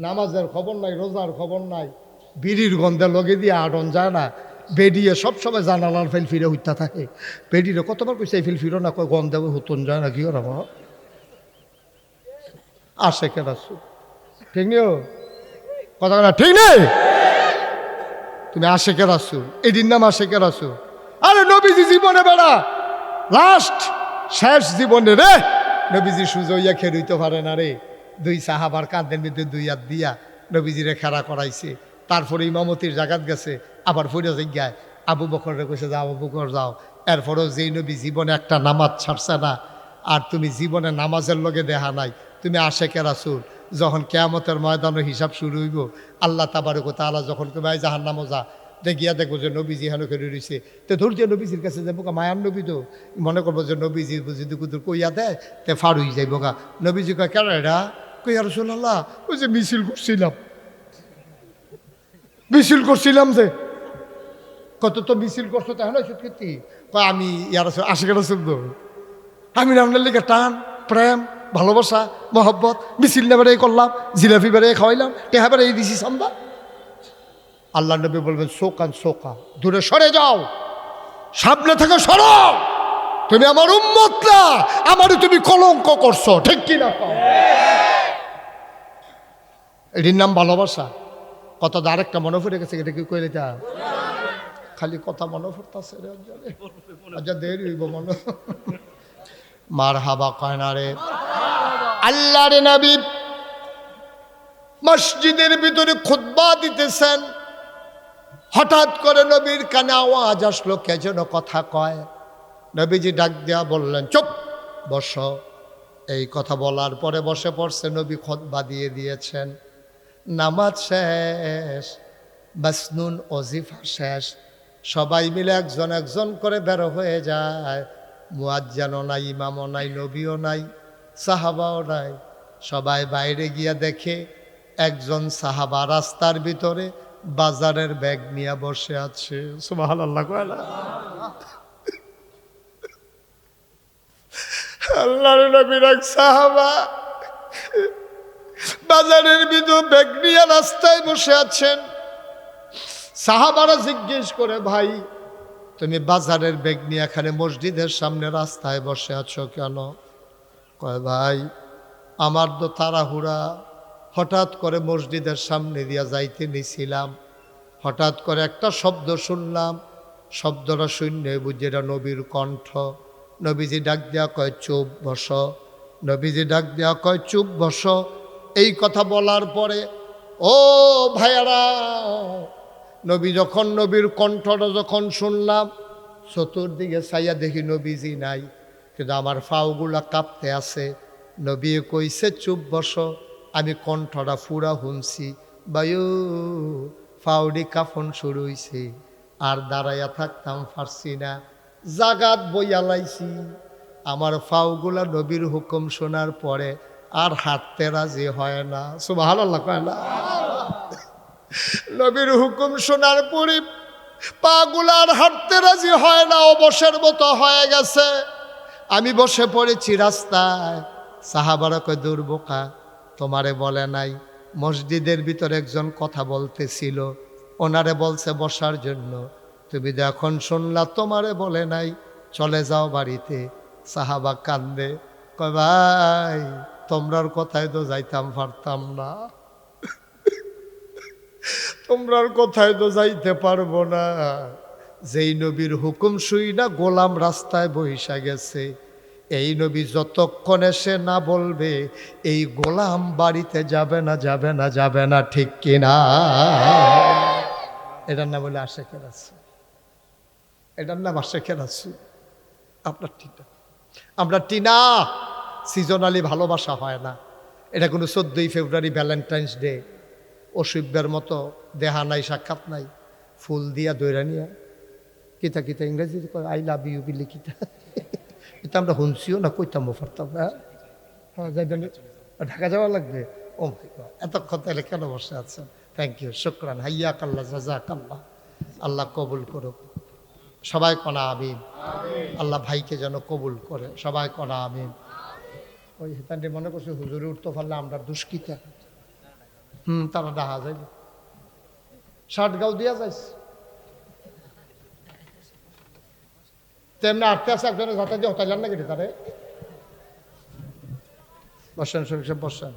নামাজের খবর নাই, রোজার খবর নাই, বিড়ির গন্ধে লগে দিয়ে আটন যায় না, বেডিয়ে সবসময় জানালার ফেল ফিরে হইতা থাকে। বেডিরে কতবার কইছে এই ফেল ফিরো না, কয় গন্ধে হতন যায় না, কি ওরা আসে কেন ঠিক নিও কথা না, ঠিক নেই? তুমি আশেকে রাসূল, এটির নাম আশেকে রাসূল। আরে নবীজি জীবনে বেড়া লাস্ট শেষ জীবনে রে নবীজি সুজইয়া খেরুইতে পারে না রে, দুই সাহাবার কাঁধের মধ্যে দুই হাত দিয়া নবীজিরে খেলা করাইছে। তারপরে ইমামতির জাগাত গেছে, আবার ফিরে জিজ্ঞায় আবু বকরে কইছে যাও আবু বকর যাও। এরপরেও যেই নবী জীবনে একটা নামাজ ছাড়ছে না, আর তুমি জীবনে নামাজের লগে দেখা নাই, তুমি আশেকে রাসূল। যখন কিয়ামতের ময়দানে হিসাব শুরু হইব, আল্লাহ তাবারক ওয়া তাআলা যখন কবে জাহান্নামে যা দেখিয়া দেখবো যে নবীজি হেন করে রয়েছে, তো ধৈর্য নবীজির কাছে যাবো গা, মায়ার নবী তো মনে করবো যে নবীজি যদি কুদুর কইয়া দেয় তে ফার হয়ে যাইব গা। নবীজি কয় কেন এটা, কই আর রাসূলুল্লাহ ওই যে মিছিল করছিলাম যে কত তো মিছিল করছো তাই না সত্যি কয় আমি ইয়ার আশিক রাসূল তো আমি আপনার লিগে টান প্রেম ভালোবাসা মহব্বত মিছিল নেবারে করলাম, জিলাপি বেড়ে খাওয়াইলাম, টেহা বেড়ে দিছি সান্দা। আল্লাহ নবী বলবেন শোকান শোকা, দূরে সরে যাও, সামনে থেকে সরো, তুমি আমার উম্মত না, আমারই তুমি কলঙ্ক করছো, ঠিক কি না? এটির নাম ভালোবাসা। কত আরেকটা মনে পড়ে গেছে, এটা কি কইলে তা খালি কথা মনে পড়তেছে রে, আচ্ছা দেরি হইব মনে মার হাবা কয় না রে। আল্লাহর নবী মসজিদের ভিতরে খুতবা দিতেছেন, হঠাৎ করে নবীর কানে আওয়াজ আসলো, কে যেন কথা কয়। নবীজি ডাক দিয়া বললেন চুপ বসো। এই কথা বলার পরে বসে পড়ছে। নবী খুতবা দিয়ে দিয়েছেন, নামাজ শেষ, বাসনুন ওজিফা শেষ, সবাই মিলে একজন একজন করে বের হয়ে যায়। মুয়াজ্জিনও নাই, ইমামও নাই, নবীও নাই, সাহাবাও নাই। সবাই বাইরে গিয়া দেখে একজন সাহাবা রাস্তার ভিতরে বাজারের ব্যাগ নিয়ে বসে আছে। সুবহানাল্লাহ কয় না? আল্লাহর নবীর এক সাহাবা বাজারের ভিতর ব্যাগ নিয়ে রাস্তায় বসে আছেন। সাহাবারা জিজ্ঞেস করে, ভাই তুমি বাজারের ব্যাগ নিয়ে এখানে মসজিদের সামনে রাস্তায় বসে আছো কেন? কয় ভাই আমার তো তাড়াহুড়া, হঠাৎ করে মসজিদের সামনে দিয়া যাইতে নিছিলাম, হঠাৎ করে একটা শব্দ শুনলাম, শব্দটা শুনে বুঝি এটা নবীর কণ্ঠ। নবীজি ডাক দেয়া কয় চুপ বসো, নবীজি ডাক দেয়া কয় চুপ বসো। এই কথা বলার পরে ও ভাইয়ারা, নবী যখন নবীর কণ্ঠটা যখন শুনলাম, চতুর্দিকে চাইয়া দেখি নবীজি নাই, কিন্তু আমার ফাওগুলা কাঁপতে আছে। নবী কইছে চুপ বসো, আমি কণ্ঠটা ফুরা শুনছি, বায়ু ফাউডি কাফন শুরু হইছে, আর দাঁড়াইয়া থাকতাম পারছি না, জাগাত বইয়া লাইছি। আমার ফাওগুলা নবীর হুকুম শোনার পরে আর হাঁটতে রাজি হয় না। সুবহানাল্লাহ কয় না? নবীর হুকুম শোনার পরে পাগুলা আর হাঁটতে রাজি হয় না, অবসের মতো হয়ে গেছে। আমি বসে পড়েছি রাস্তায়। সাহাবারা কয় দূর বোকা, তোমারে বলে নাই মসজিদের ভিতরে একজন কথা বলতেছিল, ওনারে বলছে বসার জন্য, তুমি তো এখন শুনলা তোমারে বলে নাই, চলে যাও বাড়িতে। সাহাবা কান্দে, কয় ভাই তোমরার কথায় তো যাইতাম পারতাম না, তোমরার কথায় তো যাইতে পারবো না। যেই নবীর হুকুম শুই না গোলাম রাস্তায় বহিসা গেছে, এই নবী যতক্ষণ এসে না বলবে এই গোলাম বাড়িতে যাবে না, যাবে না, যাবে না, ঠিক কিনা? এটার নাম বলে আশেকের রাসূল, এটার নাম আশেকের রাসূল। আপনার ঠিক না, আমরা টিনা সিজনালি ভালোবাসা হয় না। এটা কোনো 14ই ফেব্রুয়ারি ভ্যালেন্টাইন্স ডে অসভ্যের মতো দেহা নাই, সাক্ষাৎ নাই, ফুল দিয়া দৈরা নিয়া কিতা কিতা ইংরেজি আই লাভ ইউ বিলি কিতা, এটা আমরা শুনছিও না, কইতাম পারতাম না। হ্যাঁ যাইবেন, ঢাকা যাওয়া লাগবে। ও এতক্ষণ তাহলে কেন বসে আছেন? থ্যাংক ইউ, শুকরান, হাইয়া কাল্লা, জাজাক আল্লাহ, আল্লাহ কবুল করুক। সবাই কনা আমিন। আল্লাহ ভাইকে যেন কবুল করে, সবাই কনা আমিন। ওই হেতানটি মনে করছে হুজুরে উঠতে পারলে আমরা দুষ্কৃতা, তারা ডাহা যায় ষাট গাও দিয়া যাইছে তেমনি আটতে আছে একজনের যাতা দিয়ে হতাইলেন না কেটে তারে বসেন শরীফ বসেন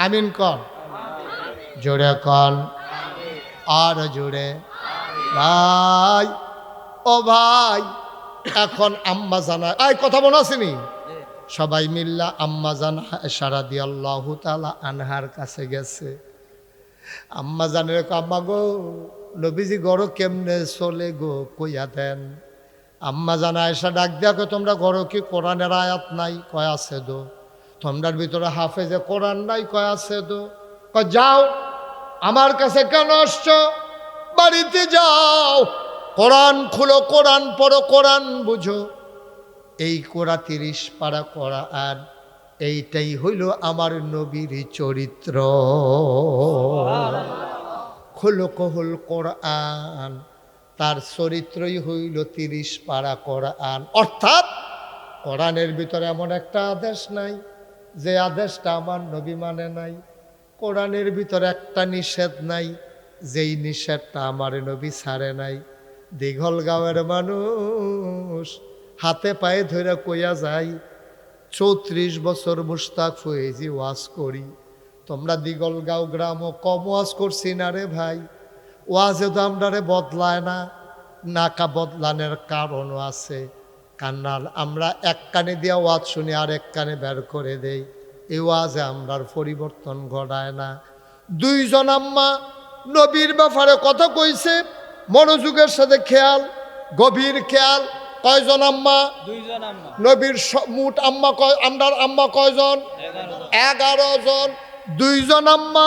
আমিন কন জোরে কন আর জোরে ভাই ও ভাই এখন আম্মা জানা এই কথা মনে আসেনি সবাই মিল্লা আম্মা জান আয়েশা রাদিয়াল্লাহু তাআলা আনহার কাছে গেছে আম্মা জানের আম্মা গো নবীজি গড় কেমনে চলে গো কইয়া দেন আম্মা জান আয়েশা ডাক দেখো তোমরা গড় কি কোরআনের আয়াত নাই কয় আছে দো তোমরার ভিতরে হাফেজে কোরআন নাই কয় আছে দো কয় যাও আমার কাছে কেন আসছো বাড়িতে যাও কোরআন খুলো কোরআন পড়ো কোরআন বুঝো এই কোরা 30 পারা কোরআন এইটাই হইল আমার নবীর চরিত্র খুলুকুল কোরআন তার চরিত্রই হইল 30 পারা কোরআন অর্থাৎ কোরআনের ভিতরে এমন একটা আদেশ নাই যে আদেশটা আমার নবী মানে নাই কোরআনের ভিতরে একটা নিষেধ নাই যেই নিষেধটা আমার নবী ছাড়ে নাই দীঘলগাঁওয়ের মানুষ হাতে পায়ে ধরে কইয়া যাই 34 বছর মুশতাক ফয়েজি ওয়াজ করি তোমরা দীঘলগাঁও গ্রামও কম ওয়াজ করছি না রে ভাই ওয়াজে তো আমরারে বদলায় না নাকা বদলানোর কারণও আছে কান্নাল আমরা এক কানে দিয়া ওয়াজ শুনি আর এক কানে বের করে দেই এই ওয়াজে আমরার পরিবর্তন ঘটায় না দুইজন আম্মা নবীর ব্যাপারে কথা কইছে মনোযোগের সাথে খেয়াল গভীর খেয়াল কয়জন আম্মা দুইজন আম্মা নবীর মোট আম্মা কয় আমরার আম্মা কয়জন 11 জন দুইজন আম্মা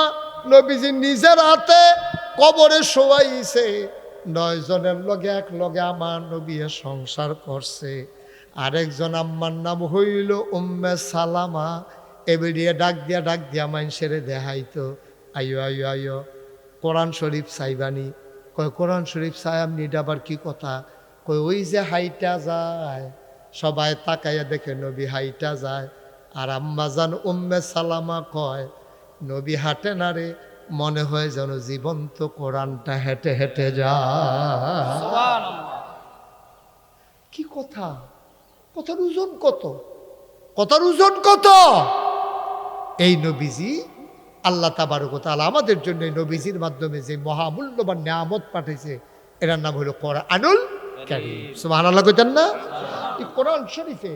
নবীজি নিজের হাতে কবরে শোয়াইছে 9 জনের লগে এক লগে আমার নবী সংসার করছে আরেকজন আম্মার নাম হইল উম্মে সালামা এবিডিয়ে ডাক দিয়া মানুষের দেখাইতো আইও আইও আইও কোরআন শরীফ চাইবানি কয় কোরআন শরীফ চাই আপনি এটা আবার কি কথা কই ওই যে হাইটা যায় সবাই তাকাইয়া দেখে নবী হাইটা যায় আর আম্মাজান উম্মে সালামা কয় নবী হাঁটে না রে মনে হয় যেন জীবন্ত কোরআনটা হেঁটে হেঁটে যায় কি কথা কথার ওজন কত কথার ওজন কত এই নবীজি আল্লাহ তাবারক ওয়া তাআলা আমাদের জন্য এই নবীজির মাধ্যমে যে মহামূল্যবান নিয়ামত পাঠিয়েছে এটার নাম হলো কোরআনুল কারীম সুবহানাল্লাহ কইতেন না এই কোরআন শরীফে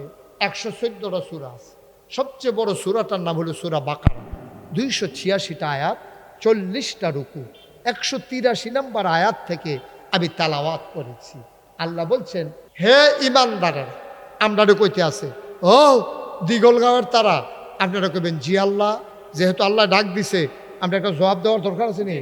114টা সূরা আছে সবচেয়ে বড় সূরাটার নাম হলো সূরা বাকারা 286টা আয়াত 40টা রুকু 183 নম্বর আয়াত থেকে আমি তেলাওয়াত করেছি আল্লাহ বলছেন হে ঈমানদারেরা আমরাও কইতে আছে ও দিগলগাঁওয়ের তারা আপনারা কইবেন জি আল্লাহ যেহেতু আল্লাহ ডাক দিছে আমরা একটা জবাব দেওয়ার দরকার আছে নি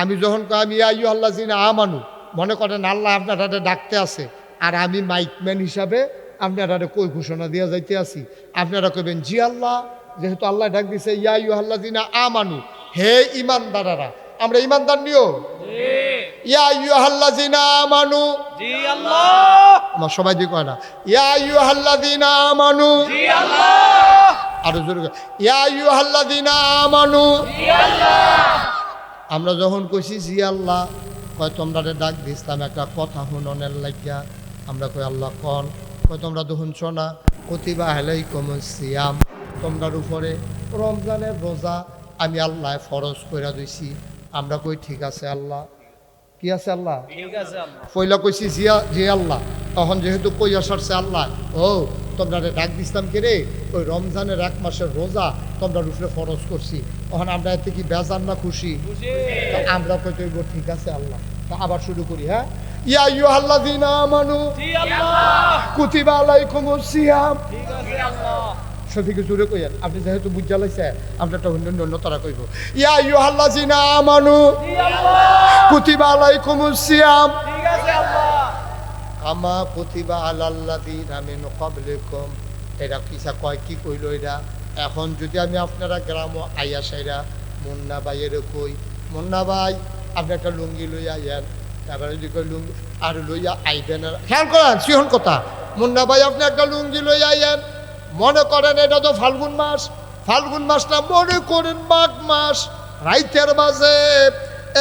আমি যখন আমি আইয়ু আল্লাহ জিনা আমানু মনে করেন আল্লাহ আপনারা ডাকতে আছে আর আমি মাইকম্যান হিসাবে আপনারা কই ঘোষণা দিয়া যাইতে আছি আপনারা কইবেন জি আল্লাহ যেহেতু আল্লাহ ডাক দিছে ইয়া আইয়ু আল্লাহ জিনা আমানু হে ঈমানদারেরা আমরা ঈমানদার নিও ইয়া আইয়ু আল্লাহ জিনা আমানু জি আল্লাহ আমার সবাই দিয়ে কয় না ইয়া আইয়ু আল্লাহ জিনা আমানু জি আল্লাহ আরো জোরে ইয়া আইয়ুহাল্লাযীনা আমানু জি আল্লাহ আমরা যখন কইছি জি আল্লাহ কয় তোমরা ডাক দিছিলাম একটা কথা শুননের লাগিয়া আমরা কই আল্লাহ কোন কয় তোমরা যখন শোনা কুতিবা আলাইকুমুস সিয়াম তোমরার উপরে রমজানের রোজা আমি আল্লাহ ফরজ কইরা দিছি আমরা কই ঠিক আছে আল্লাহ কি আছে আল্লাহ ঠিক আছে আল্লাহ পয়লা কইছি জি আল্লাহ তখন যেহেতু কইয়া সারছে আল্লাহ ও তোমরা ডাক দিছিলাম কে রে ওই রমজানের 1 মাসের রোজা তোমরা উপরে ফরজ করছি তখন আমরা এতে কি বেজান না খুশি তো আমরা কই তৈব ঠিক আছে আল্লাহ তা আবার শুরু করি হ্যাঁ ইয়া আইয়ুহাল্লাযীনা আমানু জি আল্লাহ কুতিবা আলাইকুমুস সিয়াম ঠিক আছে আল্লাহ সঠিক জোরে কইেন আপনি যেহেতু বুঝা লাইছে আমরা একটা অন্য তারা কইব ইয়া আইয়ুহাল্লাযীনা আমানু জি আল্লাহ কুতিবা আলাইকুমুস সিয়াম ঠিক আছে আল্লাহ কামা কুতিবা আলাল্লাযীনা মিন ক্বাবলিকুম এটা কিসা কয় কি কইল এটা এখন যদি আমি আপনারা গ্রাম আইয়া সাইরা মুন্না ভাইয়ের কই মুন্না ভাই আপনি একটা লুঙ্গি লইয়া আইয়েন তারপরে যদি কই লুঙ্গি আর লইয়া আইবেন খেয়াল করেন সিহন কথা মুন্না ভাই আপনি একটা লুঙ্গি লইয়া আইয়েন মনে করেন এটা তো ফাল্গুন মাসটা মনে করেন মাঘ মাস রাইতের মাঝে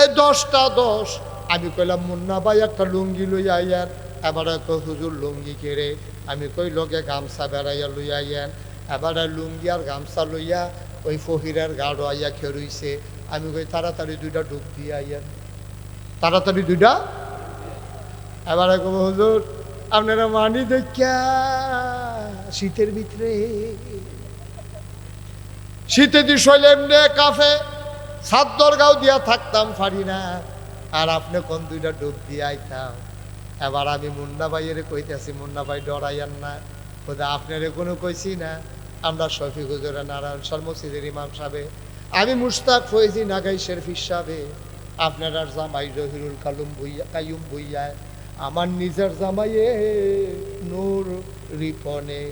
এই 10:10 আমি কইলাম মুন্না ভাই একটা লুঙ্গি লই আইয়েন। এবার কই হুজুর লুঙ্গি কেড়ে, আমি কই লগে গামছা বেড়াইয়া লই আইয়েন। এবার লুঙ্গি আর গামছা লইয়া ওই ফহিরের গাড়ো আইয়া খেরুইছে। আমি কই তাড়াতাড়ি 2টা ডুব দিয়ে আইয়েন, তাড়াতাড়ি 2টা। এবার কব হুজুর আপনারা মানি দেখা শীতের ভিতরে, শীতে দি শৈলে এমনি কাফে সাদ্দর গাও দিয়া থাকতাম পারি না, আর আপনি কোন 2টা ডুব দিয়ে আইতাম। এবার আমি মুন্না ভাইয়ের কইতেছি, মুন্না ভাই ডরাইয়ান না, খোদা আপনারে কোনো কইছি না, আমরা শফিক হুজুর নারায়ণ শাহ মসজিদের ইমাম সাহেব, আমি মুশতাক ফয়েজি নাগাই শেরফিস সাহেব, আপনার জামাই জহিরুল কায়ুম ভুইয়া, আমার নিজের জামাইয়ে নূর রিপনে।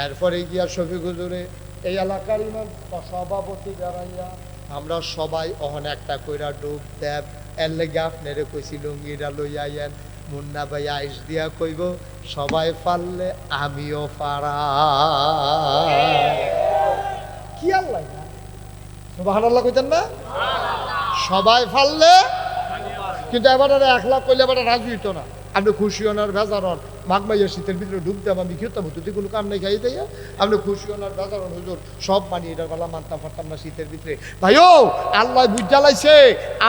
এরপরে গিয়া শফিক হুজুরে এই এলাকার ইমাম সভাপতি দাঁড়াইয়া আমরা সবাই অহন একটা কইরা ডুব দেব। এর লেগে আপনারে কইছি লুঙ্গিটা লইয়া আইয়েন। মুন্না ভাই আইস দিয়া কইব সবাই পারলে আমিও পারা। কি আল্লাহ সুবহানাল্লাহ কইতেন না? সবাই পারলে, কিন্তু এবার 1 লাখ কইলে এবার রাজি হইতো না। আপনি খুশি হনার বেজার হন, মাঘ মাইয়া শীতের ভিতরে ডুবতাম, আমি খেতাম তুই কোনো কাম নেই খাই তাইয়া আপনি খুশি হনার বেজার হন হুজুর সব মানি, এটার বেলা মানতাম পারতাম না শীতের ভিতরে। ভাইও আল্লাহ বুঝ জ্বালাইছে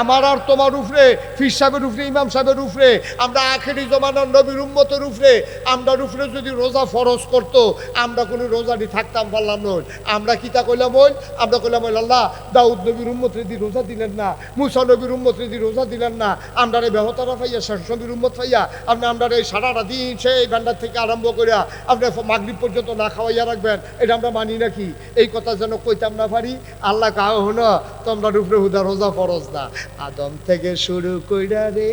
আমার আর তোমার উপরে, ফির সাহেবের উপরে, ইমাম সাহেবের উপরে, আমরা আখেরি জমানার নবীর উম্মতের উপরে, আমরা উপরে যদি রোজা ফরজ করতো আমরা কোনো রোজাটি থাকতাম পারলাম নই। আমরা কিতা কইলাম ওই, আমরা কইলাম ওই আল্লাহ দাউদ নবীর উম্মত রেদি রোজা দিলেন না, মুসা নবীর উম্মত রেদি রোজা দিলেন না, আমরা রে বেহতারা পাইয়া শেষ নবীর উম্মত পাইয়া আপনি আমরা এই সারাটা দিন সেই ভান্ডার থেকে আরম্ভ করিয়া আপনি মাগরিব পর্যন্ত না খাওয়াইয়া রাখবেন, এটা আমরা মানি নাকি? এই কথা যেন কইতাম না পারি। আল্লাহ কাহ হলো তোমরা উপরে হুদা রোজা ফরজ না, আদম থেকে শুরু কইরা রে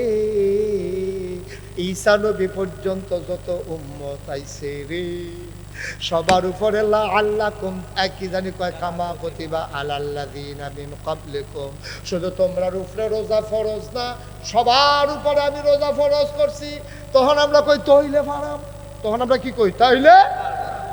ঈসা নবী পর্যন্ত যত উম্মত আইছে রে সবার উপরে লাআল্লাকুম একই জানি কয় কামা কুতিবা আলাল্লাযিনা মিন ক্বাবলিকুম, শুধু তোমরার উপরে রোজা ফরজ না সবার উপরে আমি রোজা ফরজ করছি। তখন আমরা কই তইলে ফারাম, তখন আমরা কি কই তাইলে,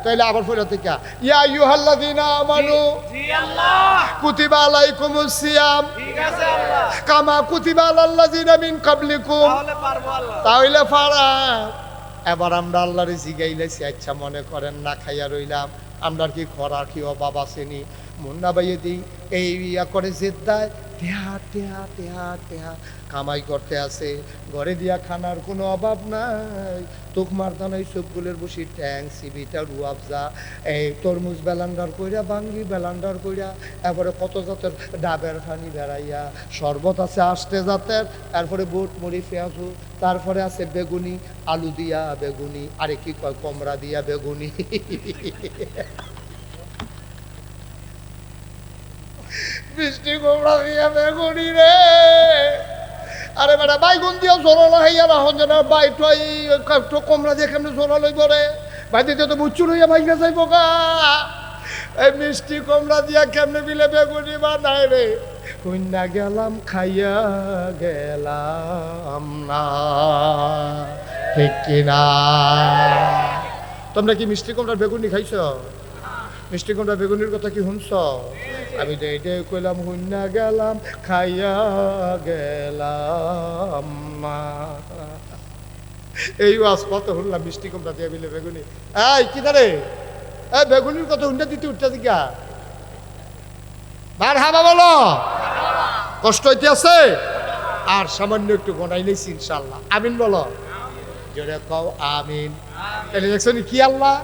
তাইলে আবার ফিরে থেকে ইয়া আইয়ুহাল্লাযিনা আমানু জি আল্লাহ কুতিবা আলাইকুমুস সিয়াম ঠিক আছে আল্লাহ, কামা কুতিবা আলাল্লাযিনা মিন ক্বাবলিকুম, তাহলে পারবো আল্লাহ, তাইলে ফারাম। এবার আমরা আল্লাহরে জিগাইলেছি আচ্ছা মনে করেন না খাইয়া রইলাম, আমরা কি খরা কি অভাব আসেনি? মুন্না ভাইয়ে দিই এই ইয়া করে জেদ্দায় টেহা টেহা টেহা টেহা কামাই করতে আছে, ঘরে দিয়া খানার কোনো অভাব নাই। তোকমার দানাই সবগুলোর বসি ট্যাং সিবিটা রুয়াবজা এই তরমুজ বেলান্ডার কইরা, বাঙ্গি বেলান্ডার কইরা, এরপরে কত জাতের ডাবের পানি বেড়াইয়া, শরবত আছে 8টে জাতের, তারপরে বুট মুড়ি পেঁয়াজু, তারপরে আছে বেগুনি, আলু দিয়া বেগুনি, আরে কি কয় কমড়া দিয়া বেগুনি, মিষ্টি কুমড়া দিয়া বেগুনি রে, আরে বেটা বাইগুন দিয়া জোরালো হইয়া রাখুন যেন বাইটাই একটু কমড়া দিয়ে কেমনি জোরা লইব রে, ভাই দিতে তো মুচুর হইয়া ভাইগা যাইব গা। এই মিষ্টি কুমড়া দিয়া কেমনে বিলে বেগুনি বানায় রে, কন্যা গেলাম খাইয়া গেলাম না, ঠিক কিনা? তোমরা কি মিষ্টি কুমড়ার বেগুনি খাইছ? মিষ্টি কুমড়া বেগুনির কথা কি শুনছ? আমি তো এইটাই কইলাম হুন্না গেলাম খাইয়া গেলাম না, এই আসপাত শুনলাম মিষ্টি কুমড়া দিয়া বিলে বেগুনি। এই কি রে এই বেগুনির কথা হুন্ডা দিতে উঠতে দিকা বার হাবা বলো, কষ্ট হইতে আছে আর সামান্য একটু গনাই নেছি ইনশাল্লাহ, আমিন বলো জোরে কও আমিন। তাহলে দেখছো কি আল্লাহ,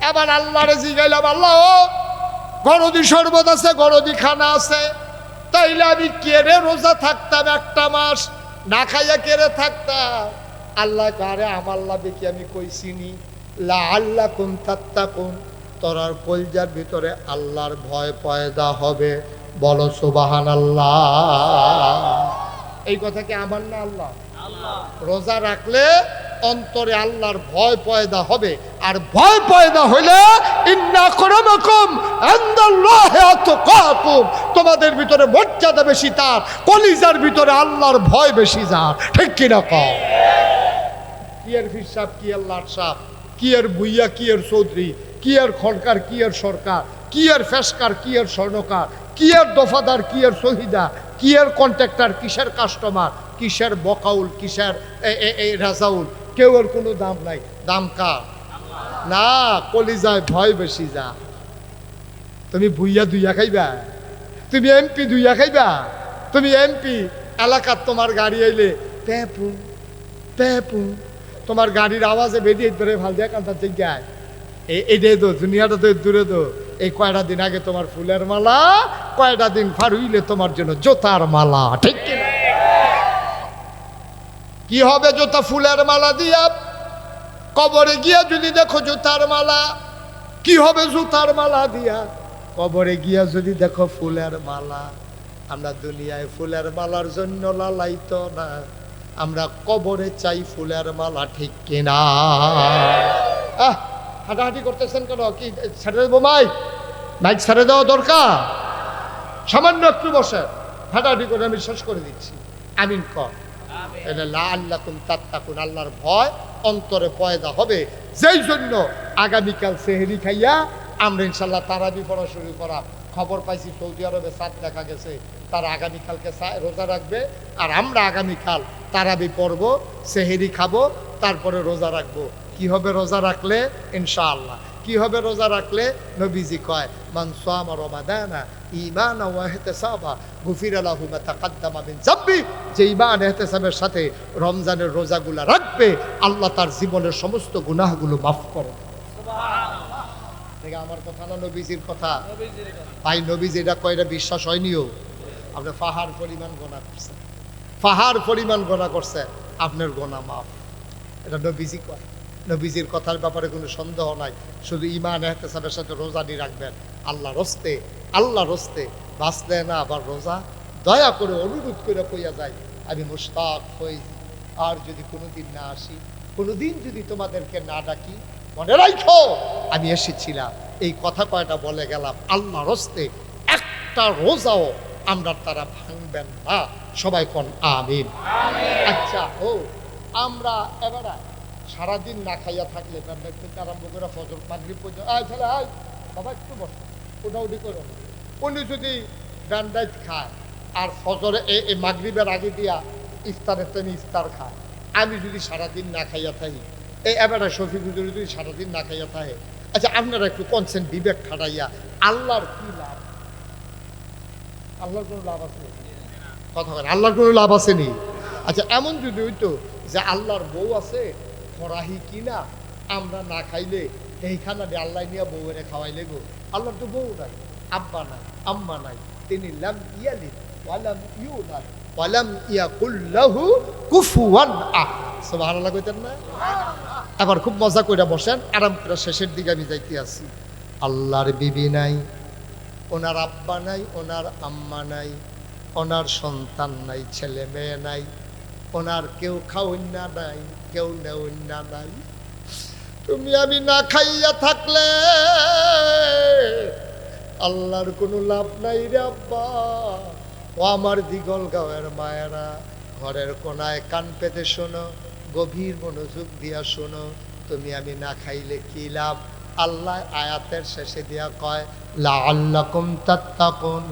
এবার আল্লাহরে জিগাইলাম আল্লাহ গরদি শরবত আছে, গরদি খানা আছে, তাইলে আমি কেড়ে রোজা থাকতাম 1টা মাস না খাইয়া কেড়ে থাকতাম। আল্লাহ কারে আমার লাভে কি আমি কইছিনি লাআল্লাকুম তাত্তাকুন, তোরার কলজার ভিতরে আল্লাহর ভয় পয়দা হবে, বলো সুবহানাল্লাহ। এই কথা কি আমার না আল্লাহ? রোজা রাখলে অন্তরে আল্লাহর ভয় পয়দা হবে, আর ভয় পয়দা হইলে ইন্না আকরামাকুম ইনদাল্লাহি আতকাকুম, তোমাদের ভিতরে মর্যাদা বেশি তার, কলিজার ভিতরে আল্লাহর ভয় বেশি যার, ঠিক কি না কও? কি এর হিসাব, কি এর লাটসাপ, কি এর ভুইয়া, কি এর চৌধুরী, কি এর খড়কার, কি এর সরকার, কি এর ফেসকার, কি এর স্বর্ণকার, কি এর দফাদার, কি এর শহীদা, কি এর কন্ট্রাক্টর, কিসের কাস্টমার, কিসের বকাউল, কিসের এই রাজাউল, কেউ এর কোনো দাম নাই। দাম কার? না, কলিজায় ভয় বেশি যা। তুমি ভুইয়া দুইয়া খাইবা, তুমি এমপি দুইয়া খাইবা, তুমি এমপি এলাকার তোমার গাড়ি আইলে পেপু পেপু, তোমার গাড়ির আওয়াজে বেরিয়ে ধরে ভাল দেয়া কান্তার জায়গায় এইটাই তো দুনিয়াটা তো দূরে তো। এই কয়টা দিন আগে তোমার ফুলের মালা, কয়টা দিন পার হইলে তোমার জন্য জোতার মালা, ঠিক কিনা? কি হবে জোতা ফুলের মালা দিয়া? কবরে গিয়া যদি দেখো জুতার মালা, কি হবে জুতার মালা দিয়া? কবরে গিয়া যদি দেখো ফুলের মালা। আমরা দুনিয়ায় ফুলের মালার জন্য লালাইতো না, আমরা কবরে চাই ফুলের মালা, ঠিক কিনা? হাঁটাহাঁটি করতেছেন কেন? কি ছেড়ে দেবো মাইক? মাইক ছেড়ে দেওয়া দরকার? সামান্য একটু বসে হাঁটাহাঁটি করে আমি শেষ করে দিচ্ছি। আমিন কর। এটা লা আল্লাকুম তাত্তাকুন, আল্লাহর ভয় অন্তরে পয়দা হবে। যেই জন্য আগামীকাল সেহরি খাইয়া আমরা ইনশাল্লাহ তারাবি পড়া শুরু করা। খবর পাইছি সৌদি আরবে চাঁদ দেখা গেছে, তারা আগামীকালকে রোজা রাখবে। আর আমরা আগামীকাল তারাবি পড়ব, সেহরি খাবো, তারপরে রোজা রাখবো। কি হবে রোজা রাখলে? ইনশাআল্লাহ কি হবে রোজা রাখলে? নবীজি কয়, মান সামা রমাদানা ঈমানা ওয়া ইহতিসাবা গুফিরা লাহু মা তাকাদ্দামা মিন যামবি। যে ঈমান ইহতিসাবের সাথে রমজানের রোজাগুলা রাখবে, আল্লাহ তার জীবনের সমস্ত গুনাহগুলো মাফ করে। সুবহানাল্লাহ। ঠিক আমার কথা না নবীজির কথা? ভাই নবীজি এটা কয়, এটা বিশ্বাস হয়নিও? আপনি পাহাড় পরিমাণ গুনাহ করছেন, পাহাড় পরিমাণ গুনাহ করছে, আপনার গুনাহ মাফ। এটা নবীজি কয়। নবীজির কথার ব্যাপারে কোনো সন্দেহ নাই। শুধু ঈমান ইহতিসাবের সাথে রোজাটি রাখবেন। আল্লাহর হস্তে, আল্লাহর হস্তে বাঁচলে না আবার রোজা, দয়া করে অনুরোধ করে কইয়া যায়, আমি মুশতাক হয়েছি। আর যদি কোনোদিন না আসি, কোনোদিন যদি তোমাদেরকে না ডাকি, মনে রাখো আমি এসেছিলাম। এই কথা কয়টা বলে গেলাম। আল্লাহর হস্তে একটা রোজাও আমরা তারা ভাঙবেন না। সবাই কোন আমিন। আচ্ছা, ও আমরা এবারে সারাদিন না খাইয়া থাকলে ব্যান্ডাইট থেকে আরম্ভ করে ফজর মাগরিব পর্যন্ত, ছেলে সবাই একটু বসো, ওটাউটি করো। উনি যদি ব্যান্ডাইট খায় আর ফজরে এই মাগরিবের আগে দিয়া ইফতারের তেমনি ইফতার খায়, আমি যদি সারাদিন না খাইয়া থাকি, এই এবারে শফিকুল যদি সারাদিন না খাইয়া থাকে, আচ্ছা আপনারা একটু কনসেন্ট বিবেক খাটাইয়া আল্লাহর কি লাভ? আল্লাহর কোনো লাভ আছে? কথা বলেন, আল্লাহর কোনো লাভ আছে নি? আচ্ছা এমন যদি হইতো যে আল্লাহর বউ আছে, ফরাহি কিনা আমরা না খাইলে এইখানা আল্লাহ নিয়ে বউরে খাওয়াইলে গো। আল্লাহর তো বউ নাই, আব্বা নাই, আম্মা নাই, তিনি লাম ইয়ালিদ ওয়ালাম ইউলাদ ওয়ালাম ইয়াকুল লাহু কুফুয়ান আহাদ। সুবহানাল্লাহ কইতেন না? এবার খুব মজা কইরা বসেন, আরাম করে শেষের দিকে আমি যাইতে আছি। আল্লাহর বিবি নাই, ওনার আব্বা নাই, ওনার আম্মা নাই, ওনার সন্তান নাই, ছেলে মেয়ে নাই, ওনার কেউ খাওয়ন্যা নাই, কেউ নেওয়ন্যা নাই। তুমি আমি না খাইয়া থাকলে আল্লাহর কোনো লাভ নাই রে আব্বা। ও আমার দিগল গাঁয়ের মায়েরা, ঘরের কোনায় কান পেতে শোনো, গভীর মনোযোগ দিয়া শোনো। তুমি আমি না খাইলে কি লাভ? আল্লাহ আয়াতের শেষে দিয়া কয়, লাআল্লাকুম তাত্তাকুন,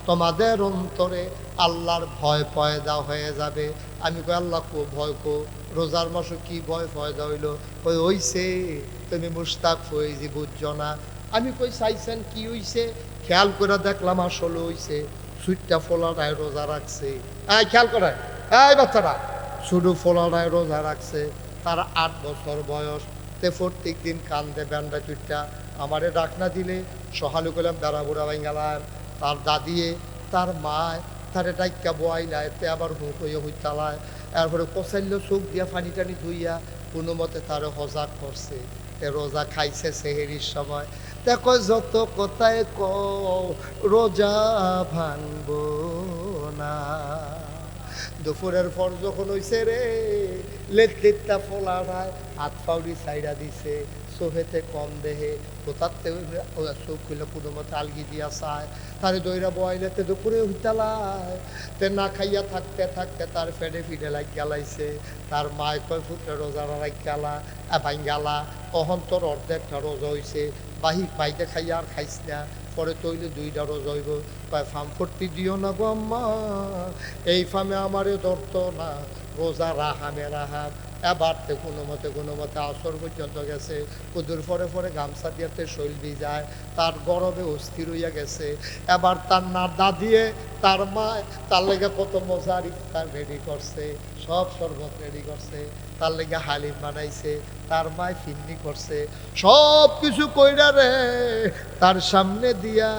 তোমাদের অন্তরে আল্লাহর ভয় পয়দা হয়ে যাবে। আমি কই আল্লাহ কো ভয় কো? রোজার মাসে কি ভয় পয়দা হইল? কই হইছে তুমি মুশতাক ফয়েজি বুঝছো না। আমি কই চাইছেন কি হইছে? খেয়াল করে দেখলাম আসলে হইছে সুইটটা ফোলাটায় রোজা রাখছে। খেয়াল করে এই বাচ্চারা, শুধু ফোলাটায় রোজা রাখছে, তার 8 বছর বয়স। তে প্রত্যেক দিন কান্দে ব্যান্ডা চুটটা আমারে ডাক না দিলে সহালু করলাম দাঁড়া বুড়া ভাঙ্গালার। তার দাদিয়ে তার মায় তারে ডাইকা বয়াইলায়, তে আবার হুঁক হইয়া হইতালায়, এরপরে কোসাইল চোখ দিয়া পানি টানি ধুইয়া কোনো মতে তারে হজা করছে। তে রোজা খাইছে সেহেরির সময়। দেখো যত কথায় রোজা ভাঙব না। দুপুরের পর যখন হইছে রে, লেটটা ফোলাড়ায় হাত পাউরি সাইডা দিছে, চোখেতে কম দেহে, কোথাতে চোখ খুলে কোনো মতে আলগি দিয়া চায়, তারে দইরা বয়াইলেতে দুপুরে হইতালায়। তে না খাইয়া থাকতে থাকতে তার ফেডে ফিডে লাগ গেলাইছে। তার মায় কয় ফুটে রোজা রাখ গেলা ভাই গেলা, অহন্তর অর্ধেকটা রোজা হইছে, বাহির বাইতে খাইয়া আর খাইস না, পরে তৈলে দুইটা রোজ হইব, কয় ফার্ম ফর্তি দিও না গো আম্মা, এই ফার্মে আমারে ধরতো না, রোজা রাহামে রাহাম। এবার তো কোনো মতে আসর পর্যন্ত গেছে, কুদুর পরে পরে গামছা দিয়াতে শৈল যায়, তার গরমে অস্থির হইয়া গেছে। এবার তার না দাদিয়ে তার মা তার লেগে কত মজার ইফতার রেডি করছে, সব শরবত রেডি করছে, তার লেগে হালিম বানাইছে, তার মায় ফিন্নি করছে, সব কিছু কইরা রে তার সামনে দিয়া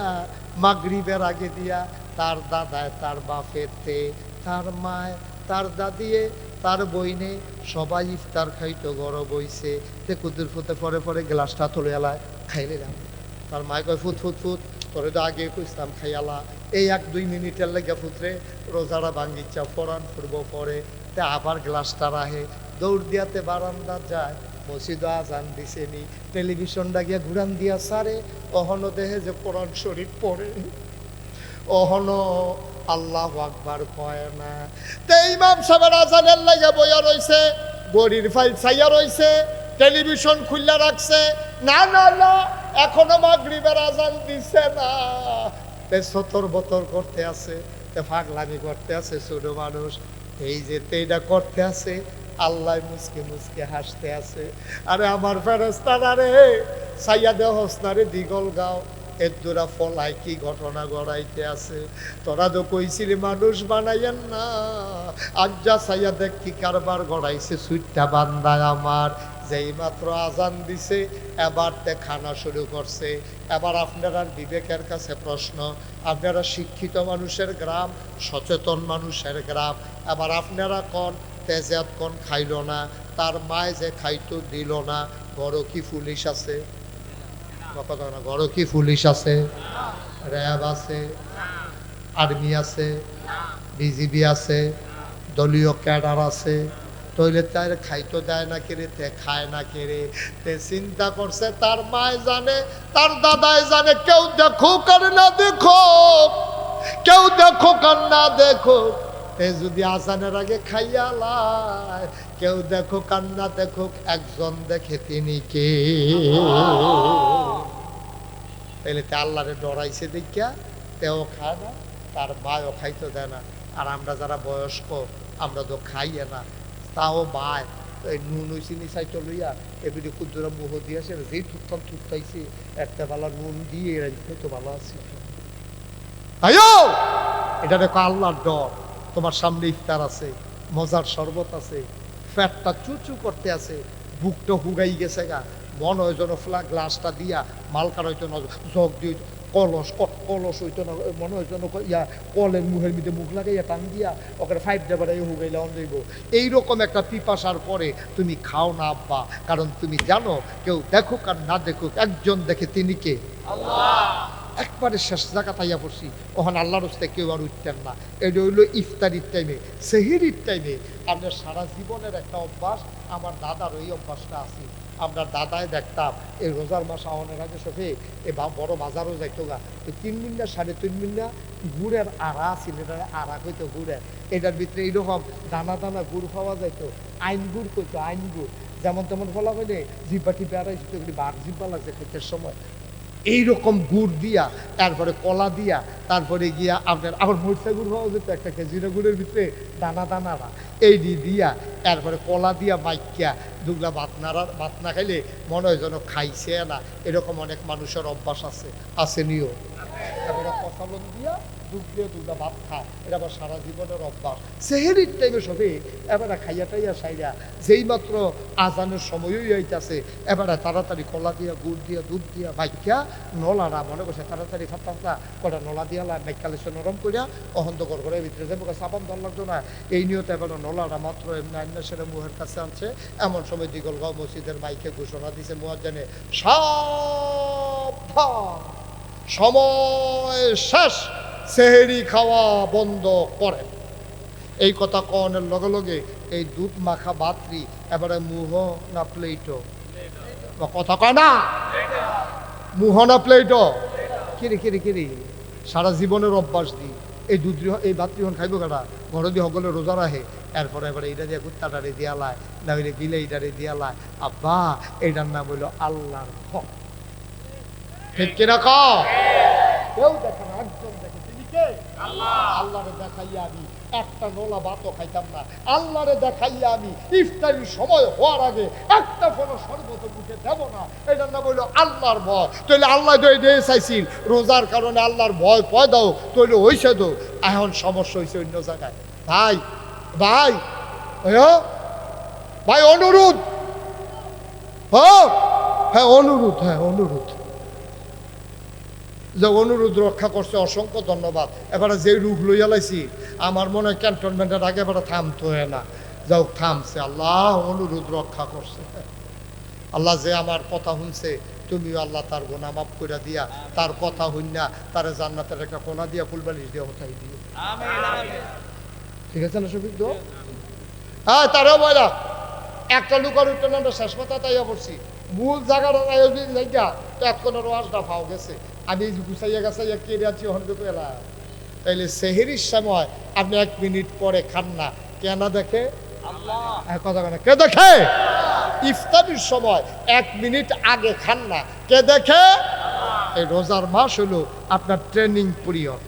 মাগরিবের আগে দিয়া তার দাদায় তার বাপেতে তার মায় তার দাদিয়ে তার বইনে সবাই ইফতার খাইতো, গরম বইছে। তে কুদুর ফুতে পরে পরে গ্লাসটা তুলে এলায় খাইলে না। তার মায় কয় ফুট ফুট ফুট, তোরে তো আগে কইতাম খাইয়ালা, এই 1-2 মিনিটের লেগে ফুটরে রোজারা ভাঙ্গিচ্ছা, পরান ফুটব পরে। তে আবার গ্লাসটা রাহে, দৌড় দিয়াতে বারান্দা যায়, মসজিদ আজান দিছে নি, টেলিভিশনটা গিয়া ঘুরান দিয়া সারে, অহনো দেহে যে কোরআন শরীফ পড়ে, অহনো আল্লাহু আকবার কয় না। তে ইমাম সাহেবের আজানের লাগে বইয়া রইছে, গড়ির ফাইল ছাইয়া রইছে, টেলিভিশন খুললা রাখছে, না না না এখনো মাগরিবের আজান দিছে না। তে সতর বতর করতে আছে, তে পাগলামি করতে আছে ছোট মানুষ, এই যে তেইটা করতে আছে, আল্লাহ মুসকে মুসকে হাসতে আছে। আরে আমার ফেরেস্তারা রে, সাইয়া দেহ হসনারে দিগল গাও, এর দোরা ফলাই কি ঘটনা গড়াইতে আছে। তোরা তো কইছিলি মানুষ বানাইয়েন না, আজ যা সাইয়া দেখ কি কারবার গড়াইছে সুইটটা বান্দায় আমার। যেই মাত্র আজান দিছে এবার তে খানা শুরু করছে। এবার আপনারা বিবেকের কাছে প্রশ্ন, আপনারা শিক্ষিত মানুষের গ্রাম, সচেতন মানুষের গ্রাম, এবার আপনারা কোন তেজাত কোন খাইল না, তার মায় যে খাইতো দিল না, বড় কি পুলিশ আছে? কথা না, বড় কি পুলিশ আছে, র্যাব আছে, আর্মি আছে, বিজিবি আছে, দলীয় ক্যাডার আছে, তৈলে তার খাইতো দেয় না কেড়ে, তে খায় না কেড়ে। তে চিন্তা করছে তার মায় জানে, তার দাদাই জানে, কেউ দেখুক আর না দেখুক, কেউ দেখুক আর না দেখুক, তে যদি আজানের আগে খাইয়া লাই, কেউ দেখুক আর না দেখুক, একজন দেখে তিনি কে। তাইলে তে আল্লাহরে ডরাইছে দেখিয়া তেও খায় না, তার মায়ও খাইতে দেয় না। আর আমরা যারা বয়স্ক আমরা তো খাইয়ে না, তাও বায় এই নুন হয়েছি নিচাই লইয়া এবিডি কুদ্দুরা মুহ দিয়েছে, যেই থুকতাম থুকতাইছি একটা বেলা নুন দিয়ে তো ভালো আছি। আয়ো এটা দেখো আল্লাহর ডর, তোমার সামনে ইফতার আছে, মজার শরবত আছে, ফ্যাটটা চুচু করতে আছে, বুকটা হুগাই গেছে গা, মন হয় যেন গ্লাসটা দিয়া মালকার হইতো না, জগ দিয়ে কলস হইতো না, মনে হইতো না ইয়া কলের মুখের মধ্যে মুখ লাগাইয়া টান দিয়া ওখানে 5 ডাবারাই হুগাইলে অন যাইব। এইরকম একটা পিপাসার পরে তুমি খাও না আব্বা, কারণ তুমি জানো কেউ দেখুক আর না দেখুক, একজন দেখে তিনি কে, আল্লাহ। একবারে শেষ জায়গা তাইয়া পড়ছি, ওখানে আল্লাহর রাস্তায় কেউ আর উঠতেন না। এটা হইলো ইফতারির টাইমে, সেহরির টাইমে। আপনার সারা জীবনের একটা অভ্যাস, আমার দাদার ওই অভ্যাসটা আছে। আমরা দাদায় দেখতাম এই রোজার মাস আওয়ানোর আগে সফে এ বড় বাজারও যাইতো গা, 3 মিনিট 3.5 মিনিট গুড়ের আড়া ছিল, এটা আড়া কইতো গুড়ের, এটার ভিতরে এইরকম দানা দানা গুড় পাওয়া যাইতো, আইন গুড় কইতো, আইন গুড় যেমন তেমন ফলা হইলে জিব্বা টিপে আড়াইছিল, বার জিব্বা লাগছে খেতের সময়। এইরকম গুড় দিয়া, তারপরে কলা দিয়া, তারপরে গিয়া আপনার আবার মরিচা গুড় পাওয়া যেত একটা খেজিরা গুড়ের ভিতরে দানা দানারা, এই দিয়া তারপরে কলা দিয়া মাইকিয়া দুগলা ভাত না খাইলে মনে হয় যেন খাইছে না। এরকম অনেক মানুষের অভ্যাস আছে, আছে নিও। তারপরে কষালন দিয়া দুধ দিয়ে দুগলা ভাত খায়, এটা আবার সারা জীবনের অভ্যাস। সেহেরির টাইমে সবে এবারে খাইয়া টাইয়া সাইয়া যেই মাত্র আজানের সময়ই হইতেছে, এবারে তাড়াতাড়ি কলা দিয়া গুড় দিয়া দুধ দিয়া মাইকিয়া নলারা মনে করছে তাড়াতাড়ি ফাটা কটা নলা দিয়া মেকালে সে নরম করিয়া অহন্ত করে ভিতরে যাবো, সাবান দল লাগতো না। এই নিয়তে এবার নলারা মাত্র এমনি আইনা সেটা মুহের কাছে আনছে। এমন সময় দিগলগাঁও মসজিদের মাইকে ঘোষণা দিছে মুয়াজ্জিনে, সাবধান, সময় শেষ, সেহেরি খাওয়া বন্ধ করেন। এই কথা কনের লগে লগে এই দুধ মাখা বাতরি এবারে মুহ না প্লেটো, কথা কয় না, মুহ না প্লেটো, কিরে কিরে কিরে সারা জীবনের অভ্যাস দি এই দুধ এই ভাতৃহন খাইব কাটা ঘরে দিয়ে সকলে রোজা রাখে। এরপরে এবারে এইটা দিয়ে কুত্তাটারে দিয়ালায়, না হইলে বিলেইটারে দিয়ালায়। আব্বা এইটার নাম হইল আল্লাহর হক, ঠিক কিনা ক কেউ দেখে না, একজন দেখে। তিনি কে? আল্লাহরে দেখাইয়া আমি একটা নোলা ভাতও খাইতাম না। আল্লাহরে দেখাইয়া আমি ইফতারির সময় হওয়ার আগে একটা ফোনো শরবত মুখে দেব না। এটা না বললো আল্লাহর ভয়। তাহলে আল্লাহ দিয়ে চাইছিল রোজার কারণে আল্লাহর ভয় পয় দাও, তাহলে হয়েছে তো। এখন সমস্যা হয়েছে অন্য জায়গায়। ভাই ভাই ভাই অনুরোধ, হ্যাঁ অনুরোধ, হ্যাঁ অনুরোধ, যে অনুরোধ রক্ষা করছে, অসংখ্য ধন্যবাদ। এবারে যে রূপ লইয়া লাইছি আমার মনে হয় ক্যান্টনমেন্টের আগে এবারে থামতে হয় না, যাও থামছে। আল্লাহ অনুরোধ রক্ষা করছে। আল্লাহ যে আমার কথা শুনছে, তুমিও আল্লাহ তার গোনা মাফ করে দিয়া, তার কথা হইনা তারে জান্নাতের একটা কোনা দিয়া ফুলবালিশ দিয়ে হতাই দিও। ঠিক আছে না সুবিধ? হ্যাঁ তারাও বলা একটা লুকার উঠতে না, শেষ কথা তাই পড়ছি মূল জায়গাটা জায়গা তো এতক্ষণের ওয়াজটা পাও গেছে। আমি গুছাইয়া গাছাইয়া কেড়ে আছি হন্ড পেলা। তাইলে সেহেরির সময় আপনি 1 মিনিট পরে খান না, কেন দেখে? কথা কেন কে দেখে? ইফতারির সময় 1 মিনিট আগে খান না, কে দেখে? এই রোজার মাস হলো আপনার ট্রেনিং পিরিয়ড।